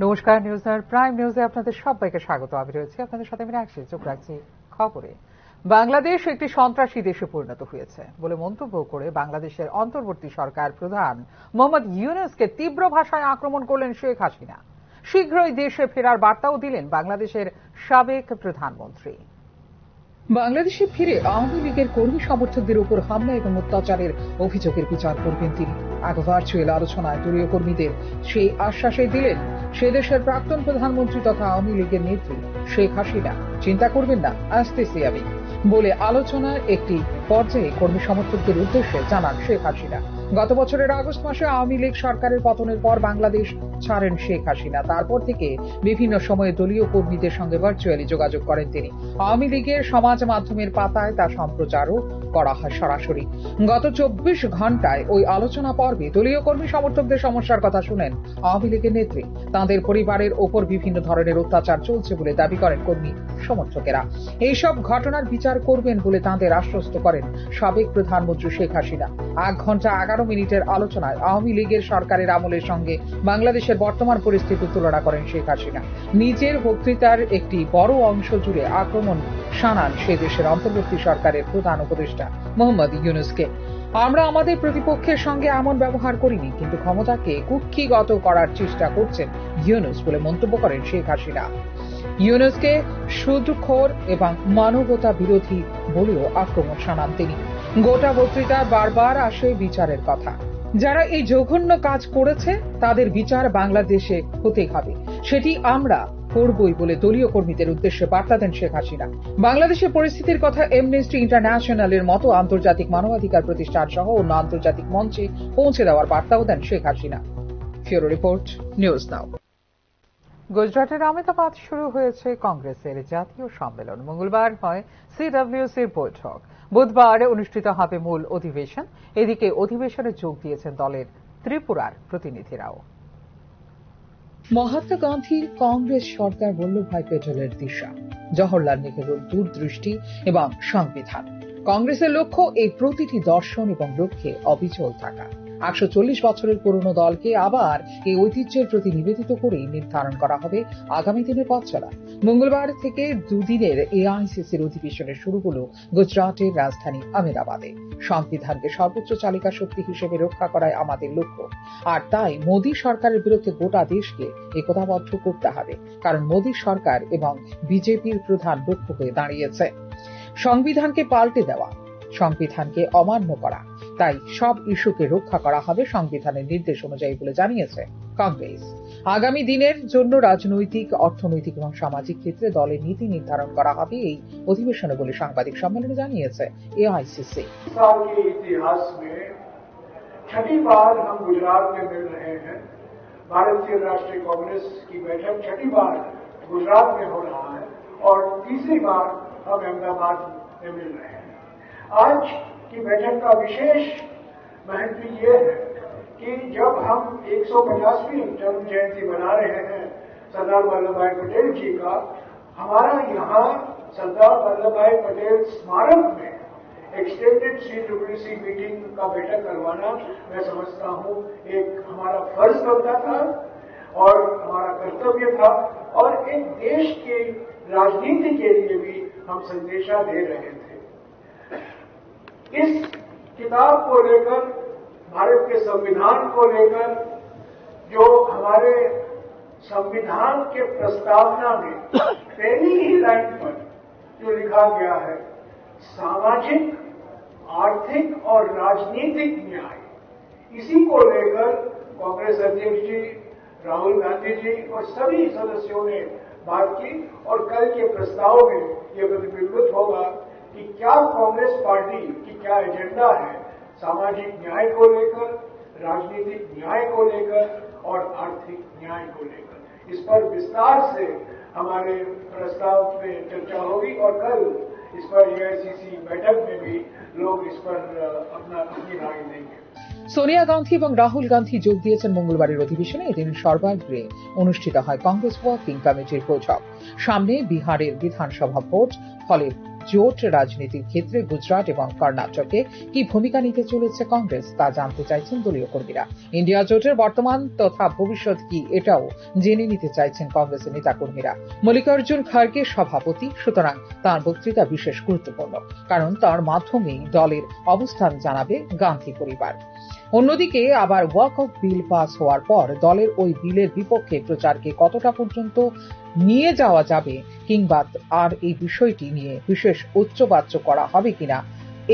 নমস্কার, নিউজনার প্রাইম নিউজে আপনাদের সবাইকে স্বাগত। আমি রয়েছি আপনাদের সাথে, আমি রাখছি চোখ রাখছি খবরে। বাংলাদেশ একটি সন্ত্রাসী দেশে পরিণত হয়েছে বলে মন্তব্য করে বাংলাদেশের অন্তর্বর্তী সরকার প্রধান মোহাম্মদ ইউনূসকে তীব্র ভাষায় আক্রমণ করলেন শেখ হাসিনা। শীঘ্রই দেশে ফেরার বার্তাও দিলেন বাংলাদেশের সাবেক প্রধানমন্ত্রী। বাংলাদেশে ফিরে আওয়ামী লীগের কর্মী সমর্থকদের উপর হামলা এবং অত্যাচারের অভিযোগের বিচার করবেন তিনি। এক ভার্চুয়াল আলোচনায় দলীয় কর্মীদের সেই আশ্বাসই দিলেন সে দেশের প্রাক্তন প্রধানমন্ত্রী তথা আওয়ামী লীগের নেত্রী শেখ হাসিনা। চিন্তা করবেন না, আসতেছি আমি বলে আলোচনার একটি পর্যায়ে কর্মী সমর্থকদের উদ্দেশ্যে জানান শেখ হাসিনা। গত বছরের আগস্ট মাসে আওয়ামী লীগ সরকারের পতনের পর বাংলাদেশ ছাড়েন শেখ হাসিনা। তারপর থেকে বিভিন্ন সময়ে দলীয় কর্মীদের সঙ্গে ভার্চুয়ালি যোগাযোগ করেন তিনি। আওয়ামী লীগের সমাজ মাধ্যমের পাতায় তা সম্প্রচারও করা হয় সরাসরি। গত 24 ঘন্টায় ওই আলোচনা পর্বে দলীয় কর্মী সমর্থকদের সমস্যার কথা শুনেন আওয়ামী লীগের নেত্রী। তাঁদের পরিবারের ওপর বিভিন্ন ধরনের অত্যাচার চলছে বলে দাবি করেন কর্মী সমর্থকেরা। এইসব ঘটনার বিচার করবেন বলে তাঁদের আশ্বস্ত করেন সাবেক প্রধানমন্ত্রী শেখ হাসিনা। 1 ঘন্টা 11 মিনিটের আলোচনায় আওয়ামী লীগের সরকারের আমলের সঙ্গে বাংলাদেশের বর্তমান পরিস্থিতির তুলনা করেন শেখ হাসিনা। নিজের বক্তৃতার একটি বড় অংশ জুড়ে আক্রমণ শানান সে দেশের অন্তর্বর্তী সরকারের প্রধান উপদেষ্টা মোহাম্মদ ইউনূসকে। আমরা আমাদের প্রতিপক্ষের সঙ্গে এমন ব্যবহার করিনি, কিন্তু ক্ষমতাকে কুক্ষিগত করার চেষ্টা করছেন ইউনূস বলে মন্তব্য করেন শেখ হাসিনা। ইউনূসকে সুদখোর এবং মানবতা বিরোধী বলেও আক্রমণ শানান তিনি। গোটা বক্তৃতা বারবার আসে বিচারের কথা। যারা এই জঘন্য কাজ করেছে তাদের বিচার বাংলাদেশে হতে হবে, সেটি আমরা করবই বলে দলীয় কর্মীদের উদ্দেশ্যে বার্তা দেন শেখ হাসিনা। বাংলাদেশের পরিস্থিতির কথা অ্যামনেস্টি ইন্টারন্যাশনালের মতো আন্তর্জাতিক মানবাধিকার প্রতিষ্ঠান সহ অন্য আন্তর্জাতিক মঞ্চে পৌঁছে দেওয়ার বার্তাও দেন Sheikh Hasina. Bureau report, news now. গুজরাটের আহমেদাবাদ শুরু হয়েছে কংগ্রেসের জাতীয় সম্মেলন। মঙ্গলবার হয় সিডব্লিউসির বৈঠক, বুধবার অনুষ্ঠিত হবে মূল অধিবেশন। এদিকে অধিবেশনে যোগ দিয়েছেন দলের ত্রিপুরার প্রতিনিধিরাও। মহাত্মা গান্ধীর কংগ্রেস সরকার বল্লভভাই প্যাটেলের দিশা, জওহরলাল নেহরুর দূরদৃষ্টি এবং সংবিধান। কংগ্রেসের লক্ষ্য এই প্রতিটি দর্শন এবং লক্ষ্যে অবিচল থাকা। 140 বছরের পুরনো দলকে আবার এই ঐতিহ্যের প্রতি নিবেদিত করেই নির্ধারণ করা হবে আগামী দিনের পথ চলা। মঙ্গলবার থেকে দুদিনের এআইসিসির অধিবেশনের শুরু হলো গুজরাটের রাজধানী আহমেদাবাদে। সংবিধানকে সর্বোচ্চ চালিকা শক্তি হিসেবে রক্ষা করাই আমাদের লক্ষ্য, আর তাই মোদী সরকারের বিরুদ্ধে গোটা দেশকে একতাবদ্ধ করতে হবে, কারণ মোদী সরকার এবং বিজেপির প্রধান লক্ষ্য হয়ে দাঁড়িয়েছে সংবিধানকে পাল্টে দেওয়া, সংবিধানকে অমান্য করা। তাই সব ইস্যুকে রক্ষা করা হবে সংবিধানের নির্দেশ অনুযায়ী বলে জানিয়েছে কংগ্রেস। আগামী দিনের জন্য রাজনৈতিক, অর্থনৈতিক এবং সামাজিক ক্ষেত্রে দলের নীতি নির্ধারণ করা হবে এই অধিবেশনে বলে সাংবাদিক সম্মেলনে জানিয়েছে এআইসিসি। इतिहास में छठी बार हम गुजरात में मिल रहे हैं। भारतीय राष्ट्रीय कांग्रेस की बैठक छठी बार गुजरात में हो रहा है और तीसरी बार हम अहमदाबाद में मिल रहे हैं। आज की बैठक का विशेष महत्व ये है कि जब हम 150वीं जन्म जयंती मना रहे हैं सरदार वल्लभ भाई पटेल जी का, हमारा यहाँ सरदार वल्लभ भाई पटेल स्मारक में एक्सटेंडेड सीडब्ल्यूसी मीटिंग का बैठक करवाना मैं समझता हूँ एक हमारा फर्ज बनता था और हमारा कर्तव्य था, और एक देश की राजनीति के लिए भी हम संदेशा दे रहे थे। इस किताब को लेकर, भारत के संविधान को लेकर, जो हमारे संविधान के प्रस्तावना में पहली ही लाइन पर जो लिखा गया है, सामाजिक, आर्थिक और राजनीतिक न्याय, इसी को लेकर कांग्रेस अध्यक्ष जी, राहुल गांधी जी और सभी सदस्यों ने बात की, और कल के प्रस्ताव में यह प्रतिबिंबित होगा कि क्या कांग्रेस पार्टी की क्या एजेंडा है सामाजिक न्याय को लेकर, राजनीतिक न्याय को लेकर और आर्थिक न्याय को लेकर। इस पर विस्तार से हमारे प्रस्ताव में चर्चा होगी, और कल इस पर एआईसीसी बैठक में भी लोग इस पर अपनी राय देंगे। সোনিয়া গান্ধী এবং রাহুল গান্ধী যোগ দিয়েছেন মঙ্গলবারের অধিবেশনে। এদিন সর্বাগ্রে অনুষ্ঠিত হয় কংগ্রেস ওয়ার্কিং কমিটির বৈঠক। সামনে বিহারের বিধানসভা ভোট, ফলে জোট রাজনীতির ক্ষেত্রে গুজরাট এবং কর্ণাটকে কি ভূমিকা নিতে চলেছে কংগ্রেস তা জানতে চাইছেন দলীয় কর্মীরা। ইন্ডিয়া জোটের বর্তমান তথা ভবিষ্যৎ কি এটাও জেনে নিতে চাইছেন কংগ্রেসের নেতাকর্মীরা। মল্লিকার্জুন খার্গে সভাপতি, সুতরাং তার বক্তৃতা বিশেষ গুরুত্বপূর্ণ, কারণ তার মাধ্যমেই দলের অবস্থান জানাবে গান্ধী পরিবার। অন্যদিকে আবার ওয়াকআউট বিল পাস হওয়ার পর দলের ওই বিলের বিপক্ষে প্রচারকে কতটা পর্যন্ত নিয়ে যাওয়া যাবে, কিংবা আর এই বিষয়টি নিয়ে বিশেষ উচ্চবাচ্য করা হবে কিনা,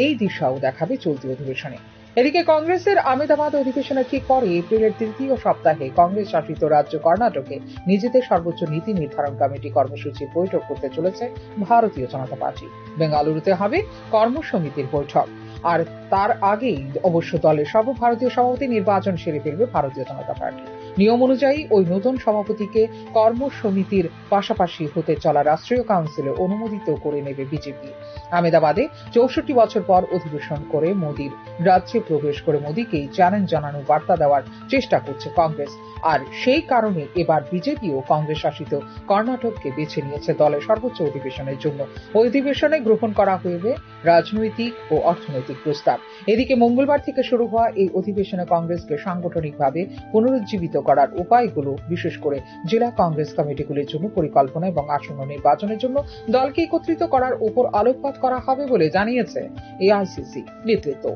এই দিশাও দেখাবে চলতি অধিবেশনে। এদিকে কংগ্রেসের আহমেদাবাদ অধিবেশনে ঠিক পরে এপ্রিলের তৃতীয় সপ্তাহে কংগ্রেস শাসিত রাজ্য কর্ণাটকে নিজেদের সর্বোচ্চ নীতি নির্ধারণ কমিটি কর্মসূচির বৈঠক করতে চলেছে ভারতীয় জনতা পার্টি। বেঙ্গালুরুতে হবে কর্মসমিতির বৈঠক, আর তার আগেই অবশ্য দলের সর্বভারতীয় সভাপতি নির্বাচন সেরে ফেলবে ভারতীয় জনতা পার্টি। নিয়ম অনুযায়ী ওই নতুন সভাপতিকে কর্মসমিতির পাশাপাশি হতে চলা রাষ্ট্রীয় কাউন্সিলে অনুমোদিত করে নেবে বিজেপি। আহমেদাবাদে 64 বছর পর অধিবেশন করে মোদীর রাজ্যে প্রবেশ করে মোদীকেই চ্যালেঞ্জ জানানোর বার্তা দেওয়ার চেষ্টা করছে কংগ্রেস, আর সেই কারণে এবার বিজেপিও কংগ্রেস শাসিত কর্ণাটককে বেছে নিয়েছে দলের সর্বোচ্চ অধিবেশনের জন্য। অধিবেশনে গ্রহণ করা হবে রাজনৈতিক ও অর্থনৈতিক প্রস্তাব। এদিকে মঙ্গলবার থেকে শুরু হওয়া এই অধিবেশনে কংগ্রেসকে সাংগঠনিকভাবে পুনরুজ্জীবিত করার উপায়গুলো, বিশেষ করে জেলা কংগ্রেস কমিটিগুলির জন্য পরিকল্পনা এবং আসন্ন নির্বাচনের জন্য দলকে একত্রিত করার উপর আলোকপাত করা হবে বলে জানিয়েছে এআইসিসি নেতৃত্ব।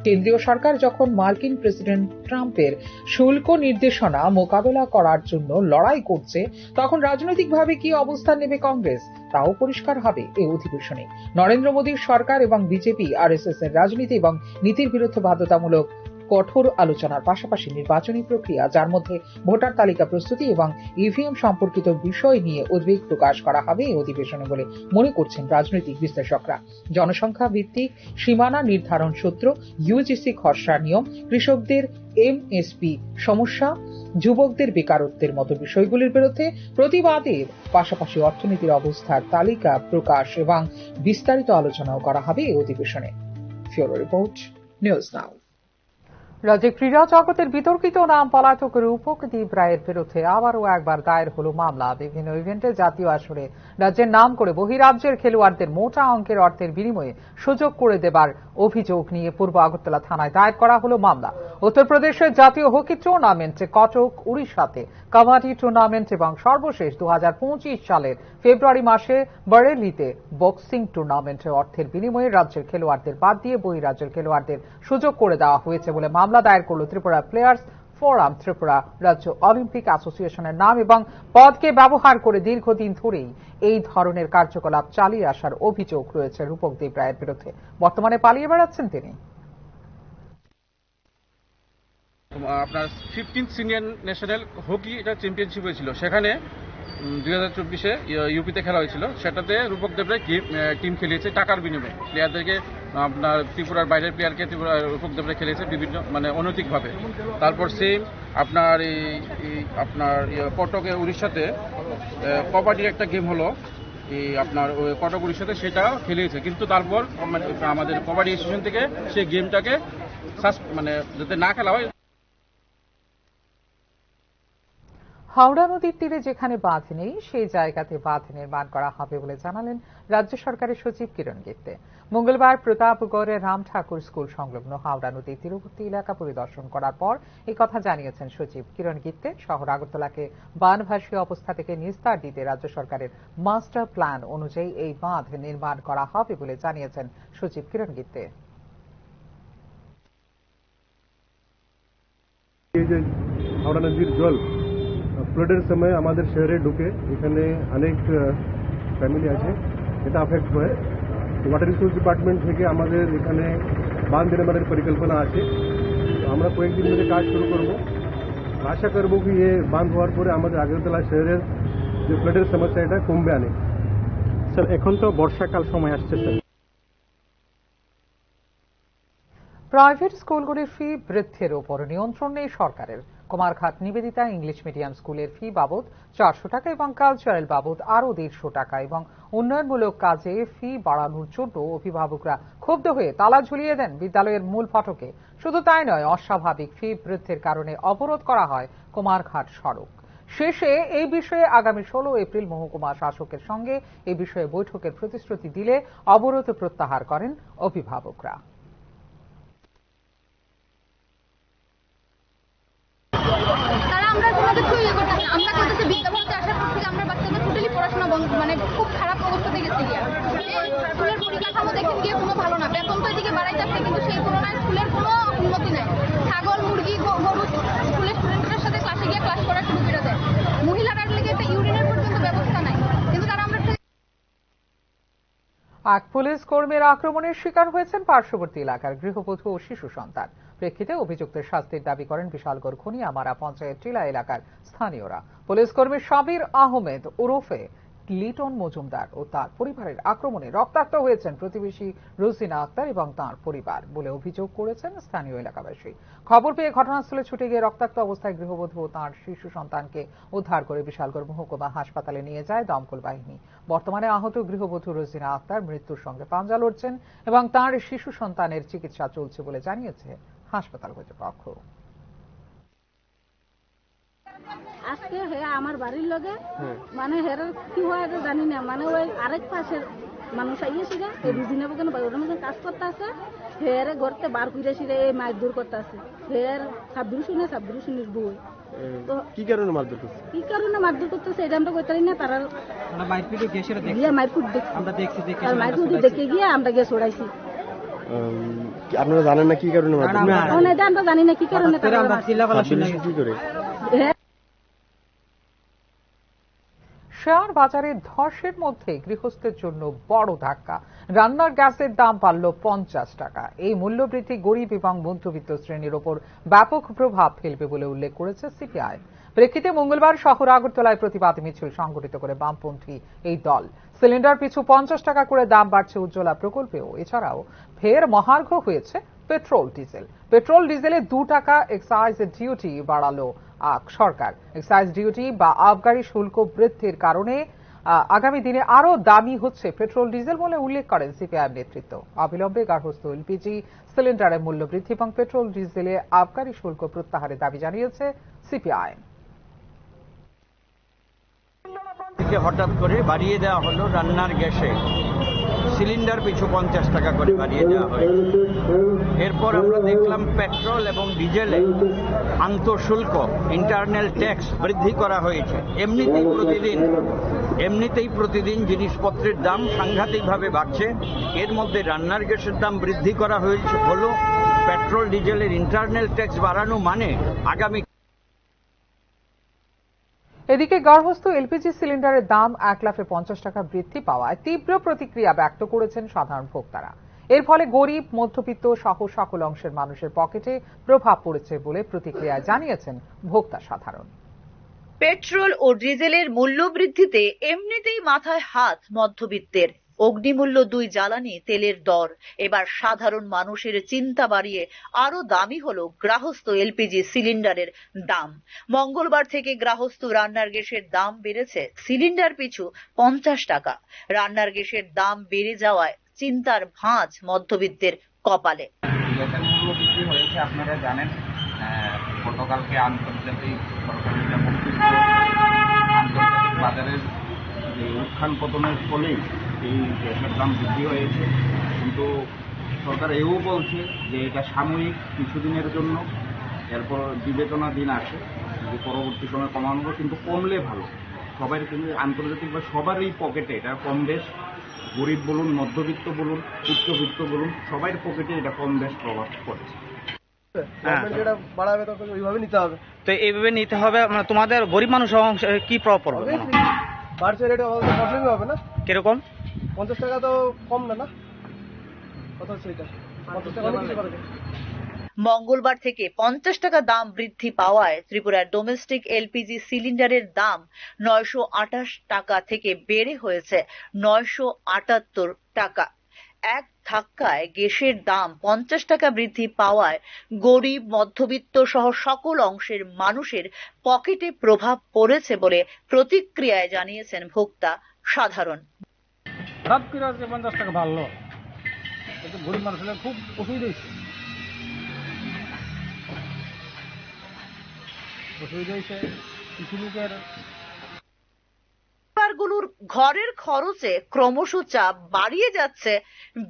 কেন্দ্রীয় সরকার যখন মার্কিন প্রেসিডেন্ট ট্রাম্পের শুল্ক নির্দেশনা মোকাবেলা করার জন্য লড়াই করছে, তখন রাজনৈতিকভাবে কি অবস্থান নেবে কংগ্রেস তাও পরিষ্কার হবে এই অধিবেশনে। নরেন্দ্র মোদীর সরকার এবং বিজেপি আরএসএস এর রাজনীতি এবং নীতির বিরুদ্ধে বাধ্যতামূলক কঠোর আলোচনার পাশাপাশি নির্বাচনী প্রক্রিয়া, যার মধ্যে ভোটার তালিকা প্রস্তুতি এবং ইভিএম সম্পর্কিত বিষয় নিয়ে উদ্বেগ প্রকাশ করা হবে এই অধিবেশনে বলে মনে করছেন রাজনৈতিক বিশ্লেষকরা। জনসংখ্যা ভিত্তিক সীমানা নির্ধারণ সূত্র, ইউজিসি খসড়া নিয়ম, কৃষকদের এমএসপি সমস্যা, যুবকদের বেকারত্বের মতো বিষয়গুলির বিরুদ্ধে প্রতিবাদের পাশাপাশি অর্থনীতির অবস্থার তালিকা প্রকাশ এবং বিস্তারিত আলোচনাও করা হবে এই অধিবেশনে। ফিওরো রিপোর্ট, নিউজ নাও। রাজ্যে ক্রীড়া জগতের বিতর্কিত নাম পলাতক রূপকদীপ রায়ের বিরুদ্ধে আবারও একবার দায়ের হল মামলা। বিভিন্ন ইভেন্টে জাতীয় আসরে রাজ্যের নাম করে বহিরাজ্যের খেলোয়াড়দের মোটা অঙ্কের অর্থের বিনিময়ে সুযোগ করে দেবার অভিযোগ নিয়ে পূর্ব আগরতলা থানায় দায়ের করা হল মামলা। উত্তরপ্রদেশের জাতীয় হকি টুর্নামেন্টে কটক, উড়িষ্যাতে কাবাডি টুর্নামেন্ট এবং সর্বশেষ 2025 সালের ফেব্রুয়ারি মাসে বরেলিতে বক্সিং টুর্নামেন্টে অর্থের বিনিময়ে রাজ্যের খেলোয়াড়দের বাদ দিয়ে বহিরাজ্যের খেলোয়াড়দের সুযোগ করে দেওয়া হয়েছে বলে মামলা দায়ের করল ত্রিপুরা প্লেয়ার্স ফোরাম। ত্রিপুরা রাজ্য অলিম্পিক অ্যাসোসিয়েশনের নাম এবং পদকে ব্যবহার করে দীর্ঘদিন ধরেই এই ধরনের কার্যকলাপ চালিয়ে আসার অভিযোগ রয়েছে রূপকদীপ রায়ের বিরুদ্ধে। বর্তমানে পালিয়ে বেড়াচ্ছেন তিনি। আপনার 15th সিনিয়র ন্যাশনাল হকি এটা চ্যাম্পিয়নশিপ হয়েছিল, সেখানে 2024-এ ইউপিতে খেলা হয়েছিল। সেটাতে রূপকদেব রায় টিম খেলিয়েছে টাকার বিনিময়ে। প্লেয়ারদেরকে আপনার ত্রিপুরার বাইরের প্লেয়ারকে রূপকদেব রায় খেলিয়েছে বিভিন্ন অনৈতিকভাবে। তারপর সেম আপনার আপনার কটকে উড়িষ্যাতে কবাডির একটা গেম হলো, আপনার কটক উড়িষ্যাতে সেটা খেলিয়েছে, কিন্তু তারপর আমাদের কবাডি অ্যাসোসিয়েশন থেকে সেই গেমটাকে যাতে না খেলা হয়। হাওড়া নদীর তীরে যেখানে বাঁধ নেই সেই জায়গাতে বাঁধ নির্মাণ করা হবে বলে জানালেন রাজ্য সরকারের সচিব কিরণ গিত্তে। মঙ্গলবার প্রতাপগড়ের রাম ঠাকুর স্কুল সংলগ্ন হাওড়া নদীর তীরবর্তী এলাকা পরিদর্শন করার পর এই কথা জানিয়েছেন সচিব কিরণ গিত্তে। শহর আগরতলাকে বানভাসী অবস্থা থেকে নিস্তার দিতে রাজ্য সরকারের মাস্টার প্ল্যান অনুযায়ী এই বাঁধ নির্মাণ করা হবে বলে জানিয়েছেন সচিব কিরণ গিত্তে। হাওড়া নদীর জল ফ্লাডের সময় আমাদের শহরে ঢুকে, এখানে অনেক ফ্যামিলি আছে, এটা আফেক্ট হয়। ওয়াটার রিসোর্স ডিপার্টমেন্ট থেকে আমাদের এখানে বাঁধ নির্মাণের পরিকল্পনা আছে। আমরা কয়েকদিন ধরে কাজ শুরু করব। আশা করব কি ये বাঁধ হওয়ার পরে আমাদের আগরতলা শহরের যে ফ্লাডের সমস্যা এটা কমবে অনেক। স্যার, এখন তো বর্ষাকাল সময় আসছে স্যার। প্রাইভেট স্কুলগুলির ফি বৃদ্ধির উপর নিয়ন্ত্রণ নেই সরকারের। কুমারঘাট নিবেদিতা ইংলিশ মিডিয়াম স্কুলের ফি বাবদ 400 টাকা এবং কালচারাল বাবদ আরও 150 টাকা এবং উন্নয়নমূলক কাজে ফি বাড়ানোর জন্য অভিভাবকরা ক্ষুব্ধ হয়ে তালা ঝুলিয়ে দেন বিদ্যালয়ের মূল ফটকে। শুধু তাই নয়, অস্বাভাবিক ফি বৃদ্ধির কারণে অবরোধ করা হয় কুমারঘাট সড়ক। শেষে এই বিষয়ে আগামী 16 এপ্রিল মহকুমা শাসকের সঙ্গে এই বিষয়ে বৈঠকের প্রতিশ্রুতি দিলে অবরোধ প্রত্যাহার করেন অভিভাবকরা। মানে খুব খারাপ অবস্থাতে গেছে স্কুলের পরিকাঠামো দেখতে গিয়ে কোনো ভালো না, বেতন তো এদিকে বাড়াই যাচ্ছে কিন্তু সেই তুলনায় স্কুলের কোনো উন্নতি নাই। ছাগল মুরগি গরু স্কুলের স্টুডেন্টদের সাথে ক্লাসে গিয়ে ক্লাস করার শুরু করে দেয়। মহিলারা লেগে একটা ইউরিনের পর্যন্ত ব্যবস্থা নাই, কিন্তু তারা আমরা এক পুলিশ কর্মীর আক্রমণের শিকার হয়েছেন পার্শ্ববর্তী এলাকার গৃহবধূ ও শিশু সন্তান। প্রেক্ষিতে অভিযুক্তের শাস্তির দাবি করেন বিশালগড় খনিয়ামারা পঞ্চায়েত টিলা এলাকার স্থানীয়রা। পুলিশ কর্মী সাবির আহমেদ ওরফে লিটন মজুমদার ও তার পরিবারের আক্রমণে রক্তাক্ত হয়েছেন প্রতিবেশী রোজিনা আক্তার এবং তার পরিবার বলে অভিযোগ করেছেন স্থানীয় এলাকাবাসী। খবর পেয়ে ঘটনাস্থলে ছুটে গিয়ে রক্তাক্ত অবস্থায় গৃহবধূ ও তাঁর শিশু সন্তানকে উদ্ধার করে বিশালগড় মহকুমা হাসপাতালে নিয়ে যায় দমকল বাহিনী। বর্তমানে আহত গৃহবধূ রোজিনা আক্তার মৃত্যুর সঙ্গে পাঞ্জা লড়ছেন এবং তাঁর শিশু সন্তানের চিকিৎসা চলছে বলে জানিয়েছে হাসপাতাল কর্তৃপক্ষ। আজকে আমার বাড়ির লগে মানে হের কি হয় জানি না, মানে ওই আরেক পাশের মানুষ আইয়েছিল এই রুজিনা বকেন ওটার মধ্যে কাজ করতে আছে, হের ঘরতে বার করেছিল এই মাছ দূর করতে আছে, হের সাবদুরুসুনের বই। তো কি কারণে মারধর করতেছে, কি কারণে মারধর করতেছে এটা আমরা কইতারি না। তারা মারপিট গেছিল দেখি, মারপিট দেখি আমরা দেখছি, আর মারপিট দেখে গিয়ে আমরা গিয়ে ছড়াইছি। আপনারা জানেন না কি কারণে মারধর? না আমরা জানি না কি কারণে তারা কি করে। শেয়ার বাজারে ধসের মধ্যে গৃহস্থের জন্য বড় ধাক্কা। রান্নার গ্যাসের দাম বাড়ল 50 টাকা। এই মূল্যবৃদ্ধি গরিব এবং মধ্যবিত্ত শ্রেণীর ওপর ব্যাপক প্রভাব ফেলবে বলে উল্লেখ করেছে সিপিআই। প্রেক্ষিতে মঙ্গলবার শহর আগরতলায় প্রতিবাদ মিছিল সংগঠিত করে বামপন্থী এই দল। সিলিন্ডার পিছু 50 টাকা করে দাম বাড়ছে উজ্জ্বলা প্রকল্পেও। এছাড়াও ফের মহার্ঘ হয়েছে পেট্রোল ডিজেল। পেট্রোল ডিজেলে 2 টাকা এক্সাইজ ডিউটি বাড়ালো সরকার। এক্সাইজ ডিউটি বা আবগারি শুল্ক বৃদ্ধির কারণে আগামী দিনে আরো দামি হচ্ছে পেট্রোল ডিজেল বলে উল্লেখ করেন সিপিআইএম নেতৃত্ব। অবিলম্বে গার্হস্থ এলপিজি সিলিন্ডারের মূল্য বৃদ্ধি এবং পেট্রোল ডিজেলে আবগারি শুল্ক প্রত্যাহারের দাবি জানিয়েছে সিপিআইএম। হঠাৎ করে বাড়িয়ে দেওয়া হলো রান্নার গ্যাসে সিলিন্ডার পিছু 50 টাকা করে বাড়িয়ে দেওয়া হয়েছে। এরপর আমরা দেখলাম পেট্রোল এবং ডিজেলে আন্তঃশুল্ক ইন্টারনাল ট্যাক্স বৃদ্ধি করা হয়েছে। এমনিতেই প্রতিদিন জিনিসপত্রের দাম সাংঘাতিকভাবে বাড়ছে। এর মধ্যে রান্নার গ্যাসের দাম বৃদ্ধি করা হলো। পেট্রোল ডিজেলের ইন্টারনাল ট্যাক্স বাড়ানো মানে আগামী। এদিকে গার্হস্থ্য এলপিজি সিলিন্ডারের দাম 1,50,000 টাকা বৃদ্ধি পাওয়ায় তীব্র প্রতিক্রিয়া ব্যক্ত করেছেন সাধারণ ভোক্তারা। এর ফলে গরিব মধ্যবিত্ত সহ সকল অংশের মানুষের পকেটে প্রভাব পড়েছে বলে প্রতিক্রিয়া জানিয়েছেন ভোক্তা সাধারণ। পেট্রোল ও ডিজেলের মূল্য বৃদ্ধিতে এমনিতেই মাথায় হাত মধ্যবিত্তের। অগ্নিমূল্য 2 জ্বালানি তেলের দর এবার সাধারণ মানুষের চিন্তা বাড়িয়ে আরো দামি হলো গার্হস্থ্য এলপিজি সিলিন্ডারের দাম। মঙ্গলবার থেকে গার্হস্থ্য রান্নার গ্যাসের দাম বেড়েছে সিলিন্ডার পিছু 50 টাকা। রান্নার গ্যাসের দাম বেড়ে যাওয়ায় চিন্তার ভাঁজ মধ্যবিত্তের কপালে। গ্যাসের মূল্য বৃদ্ধি হয়েছে আপনারা জানেন। গতকালকে আন্তর্জাতিক বাজারের উত্থান পতনের ফলেই এই গ্যাসের দাম বৃদ্ধি হয়েছে। কিন্তু সরকার এও বলছে যে এটা সাময়িক কিছুদিনের জন্য, এরপর বিবেচনাধীন আছে যে পরবর্তী সময় কমানো, কিন্তু কমলে ভালো। সবাই কিন্তু আন্তর্জাতিক বা সবারই পকেটে এটা কম বেশ, গরিব বলুন, মধ্যবিত্ত বলুন, উচ্চবিত্ত বলুন, সবার পকেটে এটা কম বেশ প্রভাব পড়ছে। যেটা বাড়াবে তখন ওইভাবে নিতে হবে। তো এইভাবে নিতে হবে, মানে তোমাদের গরিব মানুষ কি প্রভাব পড়বে? বাড়ছে রেটে প্রবলেমই হবে না। কিরকম? 50 টাকা তো কম না কথা হচ্ছে এটা, 50 টাকা নিতে পারবে। মঙ্গলবার থেকে 50 টাকা দাম বৃদ্ধি পাওয়ায় ত্রিপুরার ডোমেস্টিক এলপিজি সিলিন্ডারের দাম 928 টাকা থেকে বেড়ে হয়েছে 978 টাকা। এক ধাক্কায় গ্যাসের দাম 50 টাকা বৃদ্ধি পাওয়ায় গরিব মধ্যবিত্ত সহ সকল অংশের মানুষের পকেটে প্রভাব পড়েছে বলে প্রতিক্রিয়ায় জানিয়েছেন ভোক্তা সাধারণ। 50 টাকা বাড়লো, গরিব মানুষের খুব অসুবিধা হয়েছে। কিছু লোকের পরিবারগুলোর ঘরের খরচে ক্রমশ চাপ বাড়িয়ে যাচ্ছে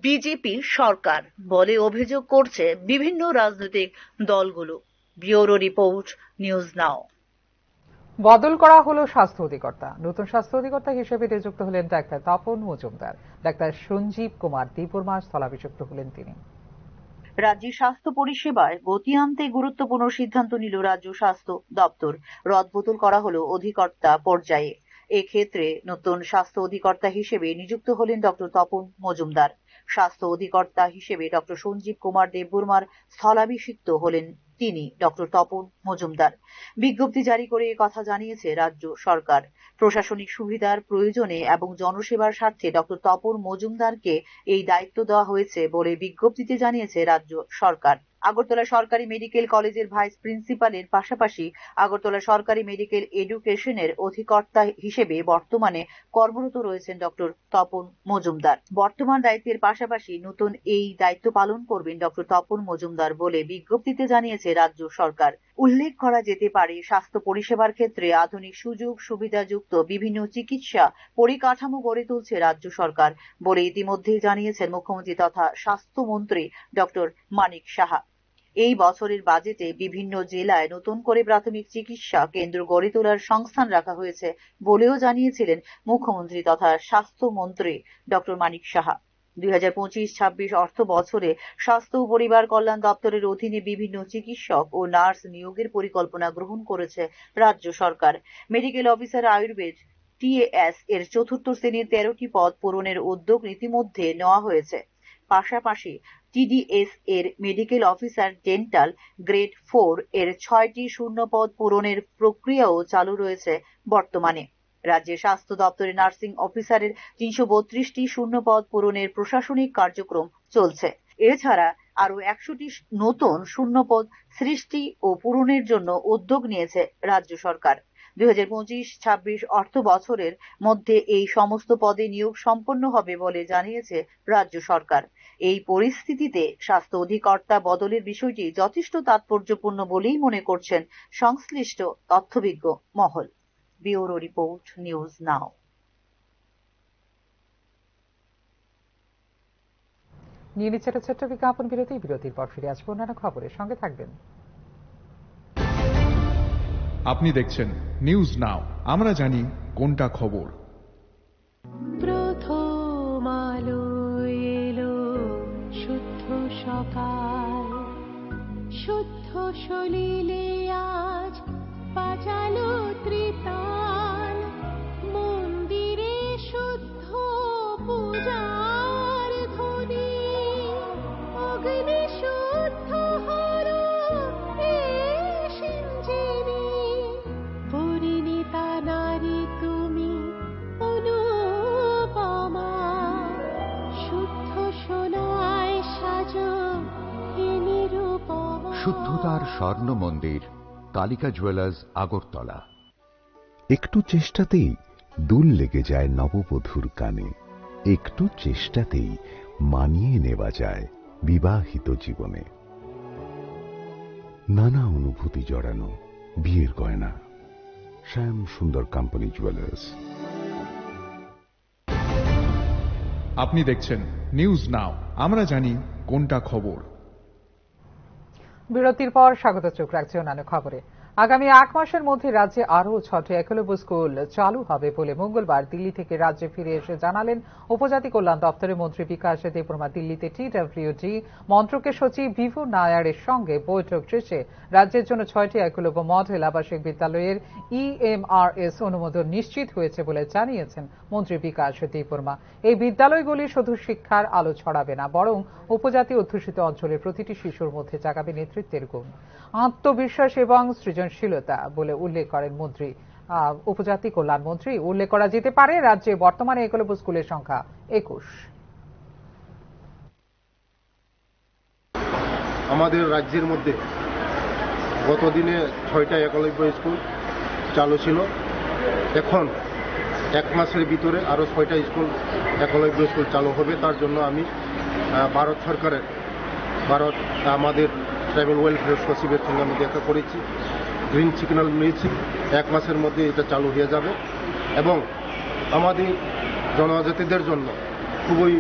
বিজেপি সরকার বলে অভিযোগ করছে বিভিন্ন রাজনৈতিক দলগুলো। ব্যুরো রিপোর্ট, নিউজ নাও। বদল করা হলো স্বাস্থ্য অধিকর্তা। নতুন স্বাস্থ্য অধিকর্তা হিসেবে নিযুক্ত হলেন ডাক্তার তপন মজুমদার। ডাক্তার সঞ্জীব কুমার দেববর্মা স্থলাভিষিক্ত হলেন তিনি। রাজ্যের স্বাস্থ্য পরিষেবায় গতি আনতে গুরুত্বপূর্ণ সিদ্ধান্ত নিল রাজ্য স্বাস্থ্য দপ্তর। রদবদল করা হলো অধিকর্তা পর্যায়ে। এক্ষেত্রে নতুন স্বাস্থ্য অধিকর্তা হিসেবে নিযুক্ত হলেন ডক্টর তপন মজুমদার। স্বাস্থ্য অধিকর্তা হিসেবে ডক্টর সঞ্জীব কুমার দেববর্মার স্থলাভিষিক্ত হলেন তিনি, ডক্টর তপন মজুমদার। বিজ্ঞপ্তি জারি করে কথা জানিয়েছে রাজ্য সরকার। প্রশাসনিক সুবিধার প্রয়োজনে এবং জনসেবার স্বার্থে ডক্টর তপন মজুমদারকে এই দায়িত্ব দেওয়া হয়েছে বলে বিজ্ঞপ্তিতে জানিয়েছে রাজ্য সরকার। আগরতলা সরকারি মেডিকেল কলেজের ভাইস প্রিন্সিপালের পাশাপাশি আগরতলা সরকারি মেডিকেল এডুকেশনের অধিকর্তা হিসেবে বর্তমানে কর্মরত রয়েছেন ডক্টর তপন মজুমদার। বর্তমান দায়িত্বের পাশাপাশি নতুন এই দায়িত্ব পালন করবেন ডক্টর তপন মজুমদার বলে বিজ্ঞপ্তিতে জানিয়েছে রাজ্য সরকার। উল্লেখ করা যেতে পারে, স্বাস্থ্য পরিষেবার ক্ষেত্রে আধুনিক সুযোগ সুবিধাযুক্ত বিভিন্ন চিকিৎসা পরিকাঠামো গড়ে তুলছে রাজ্য সরকার বলে ইতিমধ্যেই জানিয়েছেন মুখ্যমন্ত্রী তথা স্বাস্থ্যমন্ত্রী ডক্টর মানিক সাহা। এই বছরের বাজেটে বিভিন্ন জেলায় নতুন করে প্রাথমিক চিকিৎসা কেন্দ্র গড়ে তোলার সংস্থান রাখা হয়েছে বলেও জানিয়েছিলেন মুখ্যমন্ত্রী তথা স্বাস্থ্যমন্ত্রী ডক্টর মানিক সাহা। 2025-26 অর্থ বছরে স্বাস্থ্য ও পরিবার কল্যাণ দপ্তরের অধীনে বিভিন্ন চিকিৎসক ও নার্স নিয়োগের পরিকল্পনা গ্রহণ করেছে রাজ্য সরকার। মেডিকেল অফিসার আয়ুর্বেদ TAS এর চতুর্থ শ্রেণীর 13টি পদ পূরণের উদ্যোগ ইতিমধ্যে নেওয়া হয়েছে। পাশাপাশি TDS এর মেডিকেল অফিসার ডেন্টাল গ্রেড 4 এর 6টি শূন্য পদ পূরণের প্রক্রিয়াও চালু রয়েছে বর্তমানে। রাজ্যের স্বাস্থ্য দপ্তরে নার্সিং অফিসারের 332টি শূন্য পদ পূরণের প্রশাসনিক কার্যক্রম চলছে। এছাড়া আরো 100টি নতুন শূন্য পদ সৃষ্টি ও পূরণের জন্য উদ্যোগ নিয়েছে রাজ্য সরকার। 2025-26 অর্থ বছরের মধ্যে এই সমস্ত পদে নিয়োগ সম্পন্ন হবে বলে জানিয়েছে রাজ্য সরকার। এই পরিস্থিতিতে স্বাস্থ্য অধিকর্তা বদলের বিষয়টি যথেষ্ট তাৎপর্যপূর্ণ বলেই মনে করছেন সংশ্লিষ্ট তথ্যবিজ্ঞ মহল। ব্যুরো রিপোর্ট, নিউজ নাও। নিয়ে নিচ্ছে একটা ছোট্ট বিজ্ঞাপন বিরতি। বিরতির পর ফিরে আসবো অন্যান্য খবরের সঙ্গে থাকবেন। আপনি দেখছেন নিউজ নাও, আমরা জানি কোনটা খবর। প্রথম আলো এলো শুদ্ধ সকাল, শুদ্ধ সলিলে আজ বাজালো ত্রিতাল, মন্দিরে শুদ্ধ পূজার ধ্বনি, অগ্নি শুদ্ধ হলো সিঞ্জিনি, পরিণীতা নারী তুমি অনুপমা, শুদ্ধ সোনায় সাজো হে নিরুপমা। শুদ্ধতার স্বর্ণ মন্দির, কালিকা জুয়েলার্স, আগরতলা। একটু চেষ্টাতেই দুল লেগে যায় নববধূর কানে, একটু চেষ্টাতেই মানিয়ে নেওয়া যায় বিবাহিত জীবনে। নানা অনুভূতি জড়ানো বিয়ের গয়না, শ্যাম সুন্দর কোম্পানি জুয়েলার্স। আপনি দেখছেন নিউজ নাও, আমরা জানি কোনটা খবর। বিরতির পর স্বাগত। চোখ রাখছে অন্যান্য খবরে। আগামী 1 মাসের মধ্যে রাজ্যে আরও 6টি একলব্য স্কুল চালু হবে বলে মঙ্গলবার দিল্লি থেকে রাজ্যে ফিরে এসে জানালেন উপজাতি কল্যাণ দপ্তরের মন্ত্রী বিকাশ দেববর্মা। দিল্লিতে TWD মন্ত্রকের সচিব ভিভু নায়ারের সঙ্গে বৈঠক শেষে রাজ্যের জন্য 6টি একলব্য মডেল আবাসিক বিদ্যালয়ের EMRS অনুমোদন নিশ্চিত হয়েছে বলে জানিয়েছেন মন্ত্রী বিকাশ দেববর্মা। এই বিদ্যালয়গুলি শুধু শিক্ষার আলো ছড়াবে না, বরং উপজাতি অধ্যুষিত অঞ্চলের প্রতিটি শিশুর মধ্যে জাগাবে নেতৃত্বের গুণ, আত্মবিশ্বাস এবং সৃজনশীলতা বলে উল্লেখ করেন মন্ত্রী। উপজাতি কল্যাণ মন্ত্রী উল্লেখ করা যেতে পারে, রাজ্যে বর্তমানে একলব্য স্কুলের সংখ্যা 21। আমাদের রাজ্যের মধ্যে গতদিনে 6টা একলব্য স্কুল চালু ছিল। এখন 1 মাসের ভিতরে আরো 6টা স্কুল একলব্য স্কুল চালু হবে। তার জন্য আমি ভারত সরকারের আমাদের ট্রাইবাল ওয়েলফেয়ার সচিবের সঙ্গে আমি দেখা করেছি গ্রিন সিগন্যাল নিয়েছি, 1 মাসের মধ্যে এটা চালু হয়ে যাবে এবং আমাদের জনজাতিদের জন্য খুবই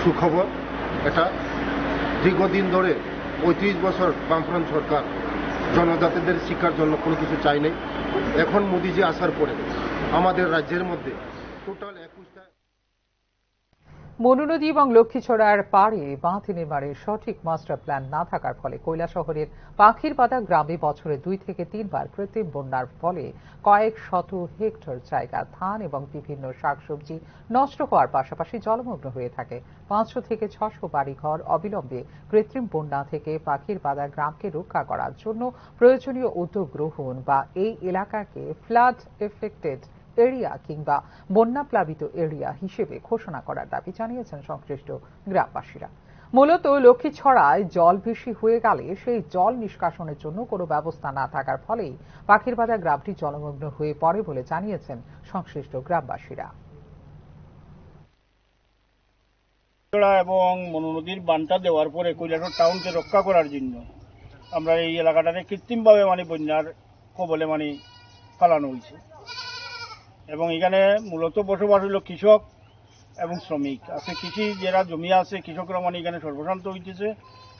সুখবর। এটা দীর্ঘদিন ধরে 35 বছর বামফ্রন্ট সরকার জনজাতিদের শিক্ষার জন্য কোনো কিছু চাই নাই। এখন মোদিজি আসার পরে আমাদের রাজ্যের মধ্যে টোটাল 21টা মনু নদী এবং লক্ষ্মীছড়ার পাড়ে বাঁধ নির্মাণের সঠিক মাস্টার প্ল্যান না থাকার ফলে কৈলাসহরের পাখিরপাড়া গ্রামে বছরে 2 থেকে 3 বার কৃত্রিম বন্যার ফলে কয়েক শত হেক্টর জায়গা ধান এবং বিভিন্ন শাকসবজি নষ্ট হওয়ার পাশাপাশি জলমগ্ন হয়ে থাকে। 500 থেকে 600 বাড়িঘর অবিলম্বে কৃত্রিম বন্যা থেকে পাখিরপাড়া গ্রামকে রক্ষা করার জন্য প্রয়োজনীয় উদ্যোগ গ্রহণ বা এই এলাকাকে ফ্লাড এফেক্টেড এরিয়া কিংবা বন্যা প্লাবিত এরিয়া হিসেবে ঘোষণা করার দাবি জানিয়েছেন সংশ্লিষ্ট গ্রামবাসীরা। মূলত লক্ষ্মীছড়ায় জল বেশি হয়ে গেলে সেই জল নিষ্কাশনের জন্য কোনো ব্যবস্থা না থাকার ফলেই পাখিরপাড়া গ্রামটি জলমগ্ন হয়ে পড়ে বলে জানিয়েছেন সংশ্লিষ্ট গ্রামবাসীরা। এবং মনু নদীর বানটা দেওয়ার পরে কৈলাসহর টাউনকে রক্ষা করার জন্য আমরা এই এলাকাটাতে কৃত্রিমভাবে বন্যার কবলে ফালানো হয়েছে এবং এখানে মূলত বসবাস হলো কৃষক এবং শ্রমিক আছে। কৃষি যারা জমি আছে কৃষকরা এখানে সর্বশান্ত হইতেছে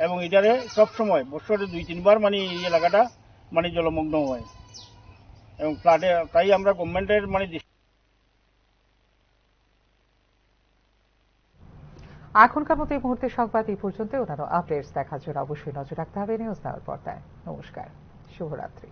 এবং এটারে সবসময় বছরে 2-3 বার এই এলাকাটা জলমগ্ন হয় এবং ফ্লাডে। তাই আমরা গভর্নমেন্টের এখনকার মতো এই মুহূর্তে সংবাদ এই পর্যন্ত। অন্যান্য আপডেটস দেখার জন্য অবশ্যই নজর রাখতে হবে নিউজ নাওর পর্দায়। নমস্কার, শুভরাত্রি।